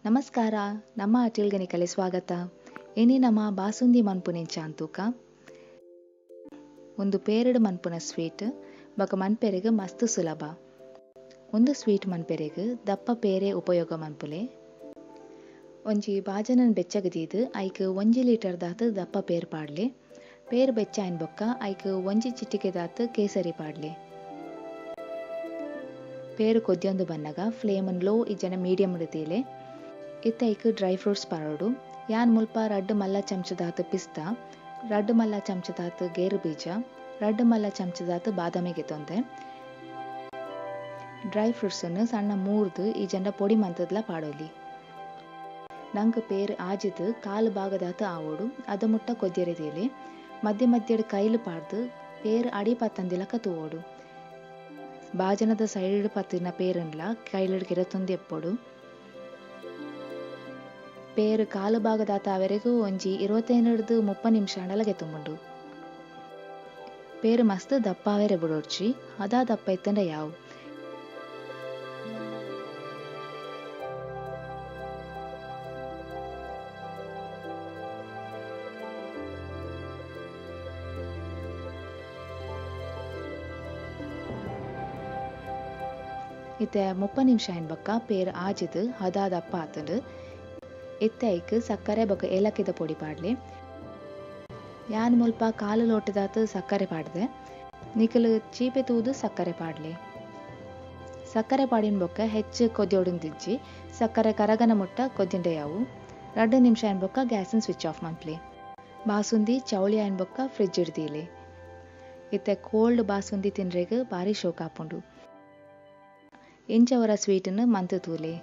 ನಮಸ್ಕಾರ, ನಮ್ಮ ಅಟಿಲ್ಗನಿಕಲೆ ಸ್ವಾಗತ. ಇನಿ ನಮ್ಮ ಬಾಸುಂದಿ ಮನ್ಪುನೆಂಚ ಅಂತೂಕ ಒಂದು ಪೇರಡು ಮನ್ಪುನ ಸ್ವೀಟ್ ಬೊಕ ಮನ್ಪೆರೆಗ್ ಮಸ್ತ್ ಸುಲಭ. ಒಂದು ಸ್ವೀಟ್ ಮನ್ಪೆರೆಗ್ ದಪ್ಪ ಪೇರೆ ಉಪಯೋಗ ಮನ್ಪುಲೆ. ಒಂಜಿ ಬಾಜನನ್ ಬೆಚ್ಚಗದೀದ್ ಐಕ್ 1 ಲೀಟರ್ ದಾತ್ ದಪ್ಪ ಪೇರ್ ಪಾಡ್ಲೆ. ಪೇರ್ ಬೆಚ್ಚ ಆಯ್ನ್ ಬೊಕ್ಕ ಐಕ್ 1 ಚಿಟಿಕೆ ದಾತ್ ಕೇಸರಿ ಪಾಡ್ಲೆ. ಪೇರು ಕೊದ್ಯೊಂದು ಬನ್ನಗ ಫ್ಲೇಮನ್ ಲೋ ಇಜ್ಜನ ಮೀಡಿಯಂ ಇಡ್ತೀಲೆ. ಇತ್ತೈಕ್ ಡ್ರೈ ಫ್ರೂಟ್ಸ್ ಪಾರೋಡು. ಯಾನ್ ಮುಲ್ಪ 2 ಮಲ್ಲ ಚಮಚದಾತ್ ಪಿಸ್ತಾ, 2 ಮಲ್ಲ ಚಮಚದಾತ್ ಗೇರು ಬೀಜ, 2 ಮಲ್ಲ ಚಮಚದಾತ್ ಬಾದಾಮಿ ಗೆತ್ತೊಂದೆ. ಡ್ರೈ ಫ್ರೂಟ್ಸನ್ನು ಸಣ್ಣ ಮೂರ್ದು ಈ ಜಂಡ ಪೊಡಿ ಮಂತದ್ಲ ಪಾಡೋಲಿ. ನಂಗ್ ಪೇರ್ ಆಜಿದ್ ಕಾಲು ಭಾಗದಾತ್ ಆವೋಡು ಅದ ಮುಟ್ಟ ಕೊದ್ಯರೆದೇಲಿ. ಮಧ್ಯ ಮಧ್ಯಡ್ ಕೈಲು ಪಾಡ್ದು ಪೇರ್ ಅಡಿ ಪತ್ತಂದಿಲಕ ತೂವೋಡು. ಬಾಜನದ ಸೈಡ್ ಪತ್ತಿನ ಪೇರನ್ಲ ಕೈಲಿಡ್ ಗೆರತೊಂದು ಎಪ್ಪೋಡು. ಪೇರು ಕಾಲು ಭಾಗದಾತ ಅವರೆಗೂ ಒಂಜಿ 25-30 ನಿಮಿಷ ಅಂಡಲ ಗೆತ್ತುಂಬುಂಡು. ಪೇರು ಮಸ್ತ್ ದಪ್ಪ ಆವೆರೆ ಬುಡೋಡ್ಚಿ ಅದಾ ದಪ್ಪ ಇತ್ತಂಡ ಯಾವು. ಇತ್ತೆ 30 ನಿಮಿಷ ಆಯ್ನ್ ಬೊಕ್ಕ ಪೇರ್ ಆಜಿದ್ ಹದಾ ದಪ್ಪ ಆತುಂಡು. ಇತ್ತೈಕ್ ಸಕ್ಕರೆ ಬೊಕ ಏಲಕ್ಕಿದ ಪೊಡಿ ಪಾಡ್ಲೆ. ಯಾನ್ ಮುಲ್ಪ ಕಾಲು ಲೋಟದಾತ್ ಸಕ್ಕರೆ ಪಾಡ್ದೆ. ನಿಕಲ್ ಚೀಪೆ ತೂದು ಸಕ್ಕರೆ ಪಾಡ್ಲೆ. ಸಕ್ಕರೆ ಪಾಡಿನ ಬೊಕ್ಕ ಹೆಚ್ಚು ಕೊದ್ಯೋಡುಂದಿಜ್ಜಿ ಸಕ್ಕರೆ ಕರಗನ ಮುಟ್ಟ ಕೊದ್ದಿಂಡೆ ಯಾವು. 2 ನಿಮಿಷ ಆಯ್ನ್ ಬೊಕ್ಕ ಗ್ಯಾಸನ್ ಸ್ವಿಚ್ ಆಫ್ ಮನ್ಪ್ಲೆ. ಬಾಸುಂದಿ ಚೌಳಿ ಆಯ್ನ್ ಬೊಕ್ಕ ಫ್ರಿಜ್ ಇಡ್ದೀಲೆ. ಇತ್ತೆ ಕೋಲ್ಡ್ ಬಾಸುಂದಿ ತಿನ್ರೆಗ್ ಬಾರಿ ಶೋಕಾಪುಂಡು. ಇಂಚವರ ಸ್ವೀಟನ್ನು ಮಂತ್ ತೂಲೆ.